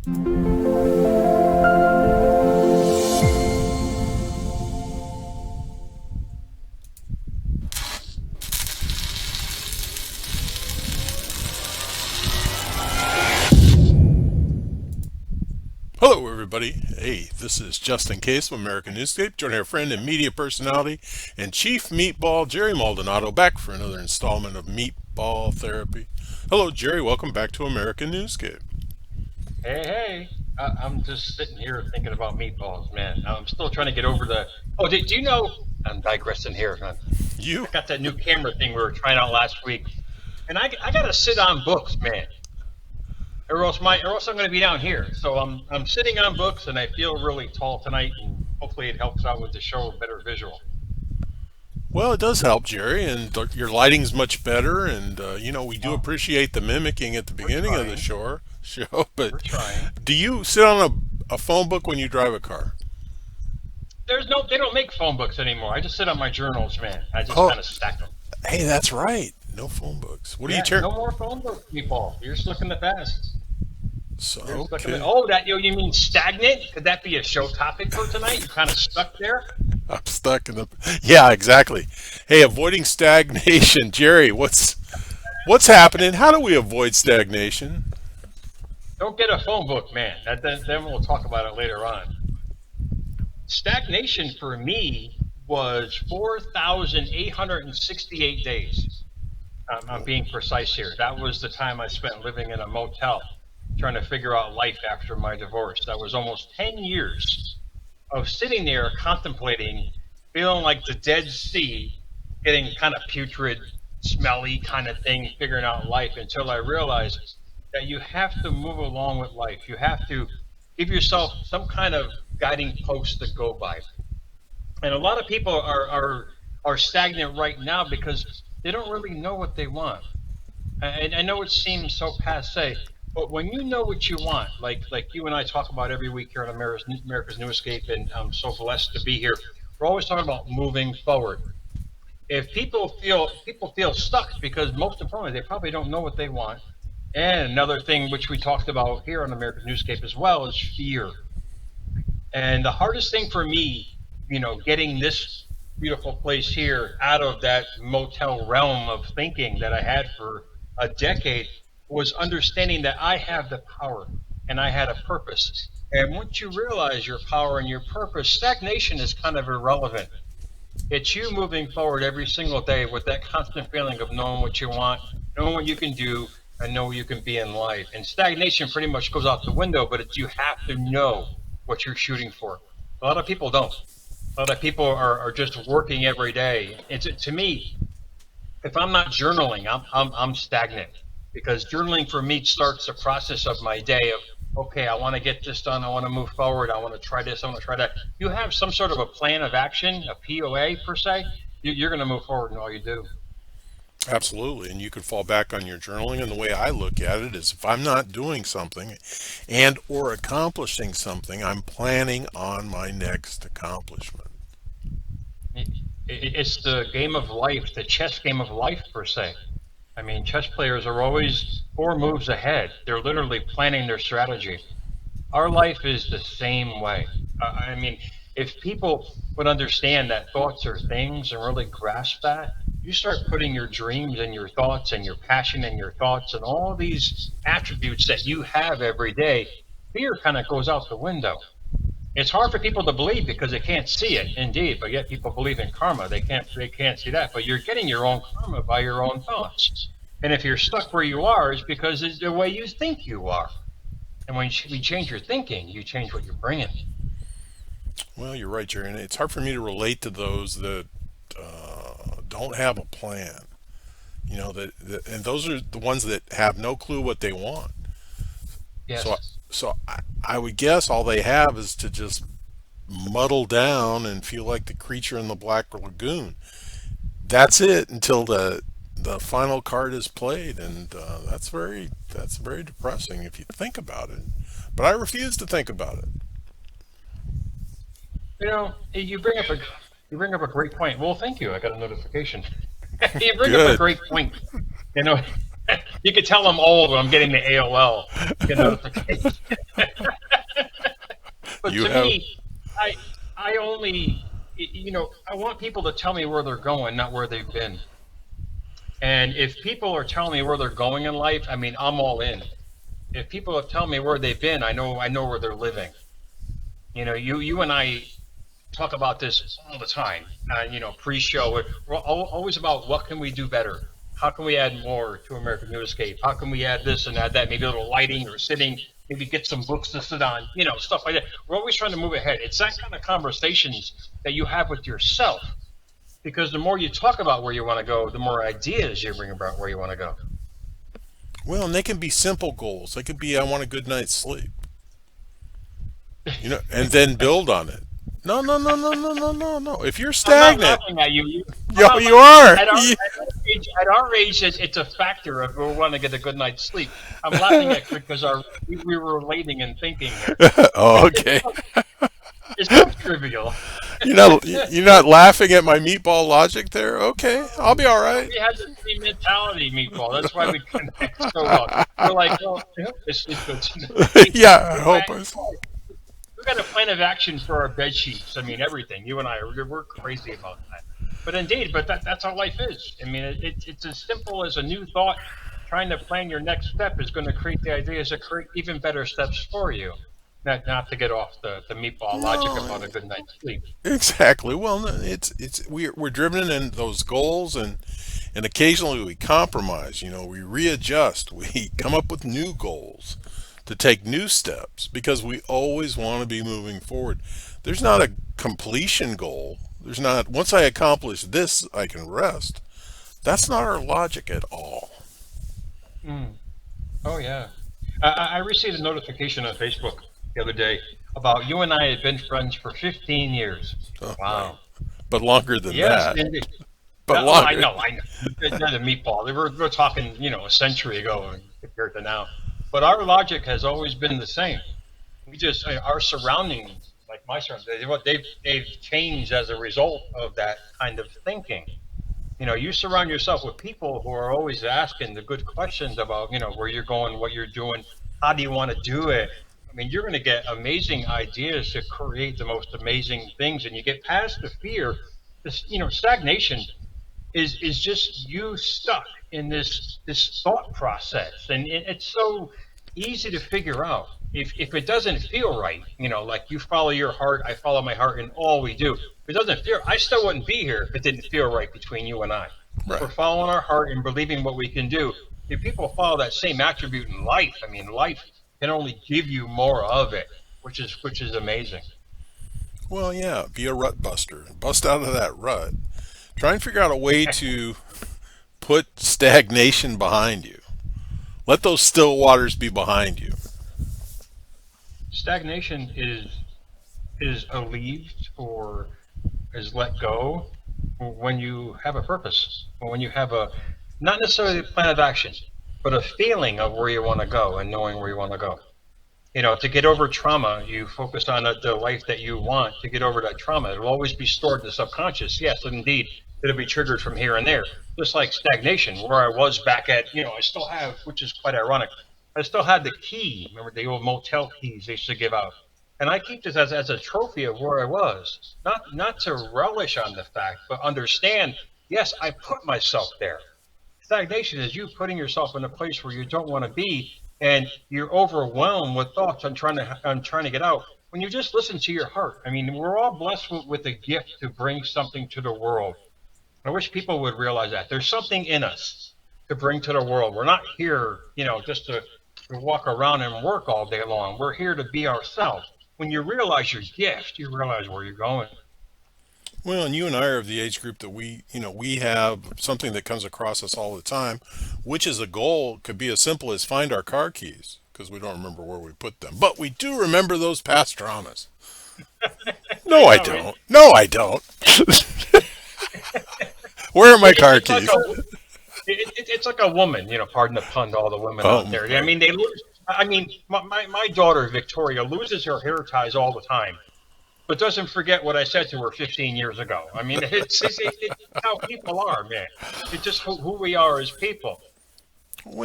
Hello, everybody. Hey, this is Just In Case from American Newscape. Joining our friend and media personality and Chief Meatball, Jerry Maldonado, back for another installment of Meatball Therapy. Hello, Jerry. Welcome back to American Newscape. Hey, I'm just sitting here thinking about meatballs, man. I'm still trying to get over the. Oh, do you know? I'm digressing here. You? I got that new camera thing we were trying out last week, and I got to sit on books, man, or else I'm going to be down here. So I'm sitting on books, and I feel really tall tonight, and hopefully it helps out with the show, a better visual. Well, it does help, Jerry, and your lighting's much better. And we do Oh, appreciate the mimicking at the we're beginning of the trying. show. But We're trying. do you sit on a phone book when you drive a car? They don't make phone books anymore. I just sit on my journals, man. I just Oh, kind of stack them. hey, that's right. No phone books. What do you Yeah, turn? no more phone books, meatball. You're just looking at that. So, You're stuck in the, okay. oh, that you mean stagnant? Could that be a show topic for tonight? You're kind of stuck there. I'm stuck in the. Yeah, exactly. Hey, avoiding stagnation, Jerry. What's happening? How do we avoid stagnation? Don't get a phone book, man. Then we'll talk about it later on. Stagnation for me was 4,868 days. I'm being precise here. That was the time I spent living in a motel, trying to figure out life after my divorce. That was almost 10 years of sitting there contemplating, feeling like the Dead Sea, getting kind of putrid, smelly kind of thing, figuring out life until I realized that you have to move along with life. You have to give yourself some kind of guiding post to go by. And a lot of people are stagnant right now because they don't really know what they want. And I know it seems so passe, but when you know what you want, like you and I talk about every week here on America's Newscape, and I'm so blessed to be here. We're always talking about moving forward. If people feel stuck because most importantly they probably don't know what they want. And another thing which we talked about here on America's Newscape as well is fear. And the hardest thing for me, getting this beautiful place here out of that motel realm of thinking that I had for a decade was understanding that I have the power and I had a purpose. And once you realize your power and your purpose, stagnation is kind of irrelevant. It's you moving forward every single day with that constant feeling of knowing what you want, knowing what you can do, and know where you can be in life. And stagnation pretty much goes out the window, but you have to know what you're shooting for. A lot of people don't. A lot of people are just working every day. And to me, if I'm not journaling, I'm stagnant because journaling for me starts the process of my day of, okay, I want to get this done. I want to move forward. I want to try this. I want to try that. You have some sort of a plan of action, a POA per se. You're going to move forward in all you do. Absolutely. And you can fall back on your journaling. And the way I look at it is if I'm not doing something and or accomplishing something, I'm planning on my next accomplishment. It's the game of life, the chess game of life per se. I mean, chess players are always 4 moves ahead. They're literally planning their strategy. Our life is the same way. I mean, if people would understand that thoughts are things and really grasp that, you start putting your dreams and your thoughts and your passion and your thoughts and all these attributes that you have every day, fear kind of goes out the window. It's hard for people to believe because they can't see it, indeed, but yet people believe in karma. They can't see that. But you're getting your own karma by your own thoughts. And if you're stuck where you are, it's because it's the way you think you are. And when you change your thinking, you change what you're bringing. Well, you're right, Jerry. And it's hard for me to relate to those that don't have a plan. And those are the ones that have no clue what they want. So, Yes. I would guess all they have is to just muddle down and feel like the creature in the Black Lagoon. That's it until the final card is played, and that's very depressing if you think about it. But I refuse to think about it. You bring up a great point. Well, thank you. I got a notification. You bring up a Good. great point. You know, You can tell I'm old when I'm getting the AOL notification. But You to have, me, I I only I want people to tell me where they're going, not where they've been. And if people are telling me where they're going in life, I mean, I'm all in. If people are telling me where they've been, I know where they're living. You and I talk about this all the time. Pre-show, we're always about what can we do better. How can we add more to American Newscape? How can we add this and add that? Maybe a little lighting or sitting. Maybe get some books to sit on. Stuff like that. We're always trying to move ahead. It's that kind of conversations that you have with yourself, because the more you talk about where you want to go, the more ideas you bring about where you want to go. well, and they can be simple goals. They could be, I want a good night's sleep, and then build on it. No, no, no, no, no, no, no, no. If you're I'm not stagnant, laughing at you. I'm yo, not you laughing are. at our age. It's a factor of we want to get a good night's sleep. I'm laughing at because we were relating and thinking here. Oh, okay. It's so trivial. You're not laughing at my meatball logic there. Okay, I'll be all right. We had the same mentality, Meatball. That's why we connect so well. We're like, well, I hope they sleep good tonight. Yeah, I In hope. fact, we got a plan of action for our bed sheets. I mean, everything. You and I, we're crazy about that. But indeed, that's how life is. I mean, it's as simple as a new thought. Trying to plan your next step is going to create the ideas that create even better steps for you. Not to get off the meatball logic No, about a good night's sleep. exactly. Well, no, it's we're driven in those goals, and occasionally we compromise. We readjust. We come up with new goals to take new steps because we always want to be moving forward. There's not a completion goal. There's not, once I accomplish this, I can rest. That's not our logic at all. Mm. Oh yeah. I received a notification on Facebook the other day about you and I had been friends for 15 years. Oh, right. Wow. But longer than Yes, that. indeed. But Oh, I longer. know, I know. They're the meatball. We're talking, a century ago compared to now. But our logic has always been the same. We just our surroundings, like my surroundings, they've changed as a result of that kind of thinking. You surround yourself with people who are always asking the good questions about, where you're going, what you're doing, how do you want to do it. I mean, you're going to get amazing ideas to create the most amazing things, and you get past the fear. This, stagnation is just you stuck in this thought process, and it's so easy to figure out. If it doesn't feel right, like you follow your heart, I follow my heart, and all we do. If it doesn't feel, I still wouldn't be here if it didn't feel right between you and I. If Right. we're following our heart and believing what we can do, if people follow that same attribute in life, I mean, life can only give you more of it, which is amazing. Well, yeah, be a rut buster. Bust out of that rut. Try and figure out a way to put stagnation behind you. Let those still waters be behind you. Stagnation is alleviated or is let go when you have a purpose, when you have a not necessarily a plan of action, but a feeling of where you want to go and knowing where you want to go. To get over trauma, you focus on the life that you want to get over that trauma. It'll always be stored in the subconscious. Yes, indeed, it'll be triggered from here and there. Just like stagnation, where I was back at, I still have, which is quite ironic, I still had the key. Remember the old motel keys they used to give out? And I keep this as a trophy of where I was. Not to relish on the fact, but understand, yes, I put myself there. Stagnation is you putting yourself in a place where you don't want to be, and you're overwhelmed with thoughts on trying to get out. When you just listen to your heart, I mean, we're all blessed with a gift to bring something to the world. I wish people would realize that there's something in us to bring to the world. We're not here, just to walk around and work all day long. We're here to be ourselves. When you realize your gift, you realize where you're going. Well, and you and I are of the age group that we have something that comes across us all the time, which is a goal. Could be as simple as find our car keys because we don't remember where we put them, but we do remember those past traumas. I No, I know, right? don't. No, I don't. Where are my car It's like keys? it's like a woman, pardon the pun to all the women Oh, out there. I right. mean, they lose. I mean, my daughter Victoria loses her hair ties all the time, but doesn't forget what I said to her 15 years ago. I mean, it's how people are, man. It's just who we are as people.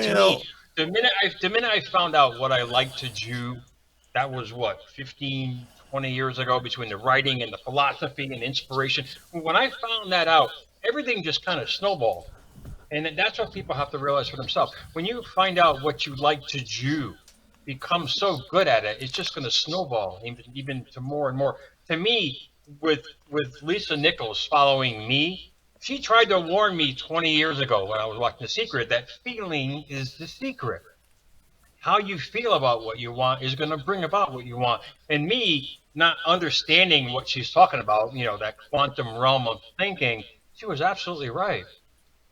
To me, Well, the minute I found out what I like to do, that was what, 15, 20 years ago, between the writing and the philosophy and inspiration. When I found that out, everything just kind of snowballed. And that's what people have to realize for themselves. When you find out what you like to do, become so good at it, it's just going to snowball even to more and more. To me, with Lisa Nichols following me, she tried to warn me 20 years ago when I was watching The Secret that feeling is the secret. How you feel about what you want is going to bring about what you want. And me not understanding what she's talking about, that quantum realm of thinking, she was absolutely right.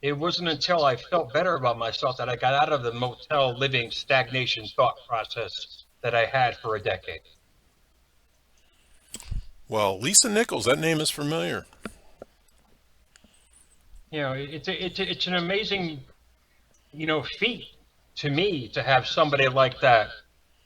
It wasn't until I felt better about myself that I got out of the motel living stagnation thought process that I had for a decade. well, Lisa Nichols, that name is familiar. It's an amazing, feat to me to have somebody like that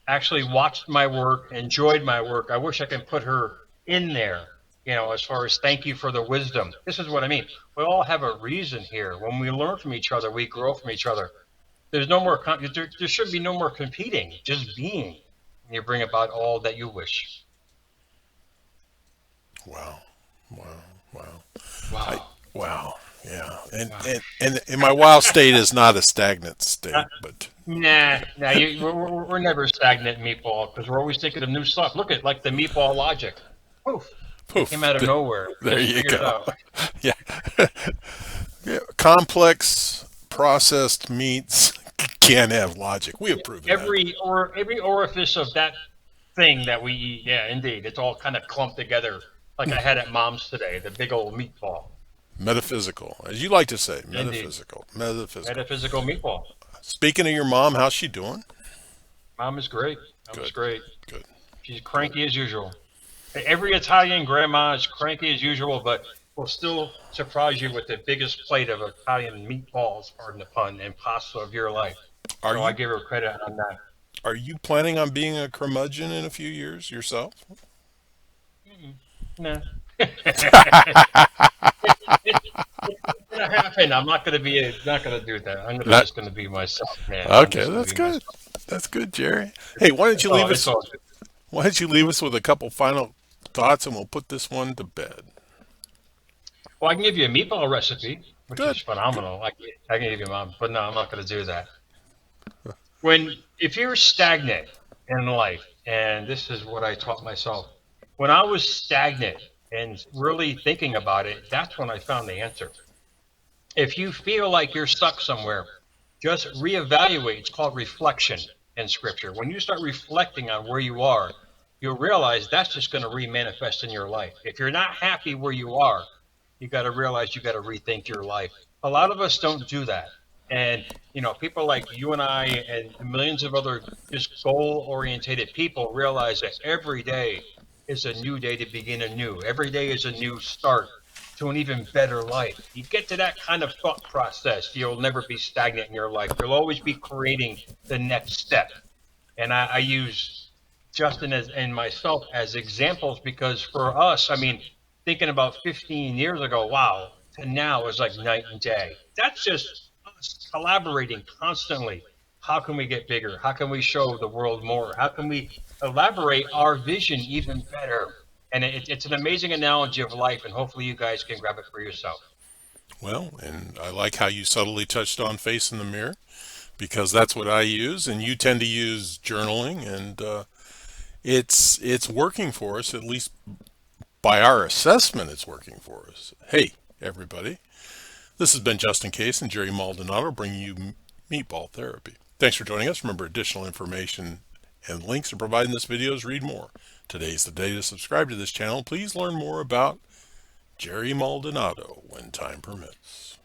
actually watched my work, enjoyed my work. I wish I could put her in there, as far as thank you for the wisdom. This is what I mean. We all have a reason here. When we learn from each other, we grow from each other. There's no more, there should be no more competing, just being. And you bring about all that you wish. Wow, wow, wow. I Wow. wow, yeah. And Wow. and and my wow state is not a stagnant Uh, state, but nah, we're never stagnant, Meatball, because we're always thinking of new stuff. Look at like the Meatball logic. Poof. It came poof, out of nowhere. We there just you figured it go. out. Yeah, yeah. Complex processed meats can't have logic. We have proven that. Every orifice of that thing that we eat, yeah, indeed. It's all kind of clumped together like I had at mom's today, the big old meatball. Metaphysical, as you like to say, Indeed. metaphysical, metaphysical. Metaphysical meatball. Speaking of your mom, how's she doing? Mom is great. Mom is Good, great. good, She's good. cranky as usual. Every Italian grandma is cranky as usual, but will still surprise you with the biggest plate of Italian meatballs, pardon the pun, and pasta of your life. Are So I you give her credit on that. are you planning on being a curmudgeon in a few years yourself? Mm-mm. Nah. It's gonna happen. I'm not gonna be not gonna do that. I'm gonna That just gonna be myself, man. I'm okay, just gonna that's be good. myself. That's good, Jerry. Hey, Oh, it's all good. why don't you leave us with a couple final thoughts and we'll put this one to bed. Well, I can give you a meatball recipe, which Good. is phenomenal. I can give you mom, but no, I'm not gonna do that. If you're stagnant in life, and this is what I taught myself, when I was stagnant and really thinking about it, that's when I found the answer. If you feel like you're stuck somewhere, just reevaluate. It's called reflection in scripture. When you start reflecting on where you are, you'll realize that's just going to re-manifest in your life. If you're not happy where you are, you got to realize you got to rethink your life. A lot of us don't do that. And, people like you and I and millions of other just goal orientated people realize that every day is a new day to begin anew. Every day is a new start to an even better life. You get to that kind of thought process, you'll never be stagnant in your life. You'll always be creating the next step. And I use Justin and myself as examples because for us, I mean, thinking about 15 years ago, wow, to now is like night and day. That's just us collaborating constantly. How can we get bigger? How can we show the world more? How can we elaborate our vision even better? And it's an amazing analogy of life, and hopefully you guys can grab it for yourself. Well, and I like how you subtly touched on face in the mirror because that's what I use, and you tend to use journaling, and it's working for us. At least by our assessment, it's working for us. Hey, everybody, this has been Justin Case and Jerry Maldonado bringing you Meatball Therapy. Thanks for joining us. Remember, additional information and links are provided in this video's read more. Today's the day to subscribe to this channel. Please learn more about Jerry Maldonado when time permits.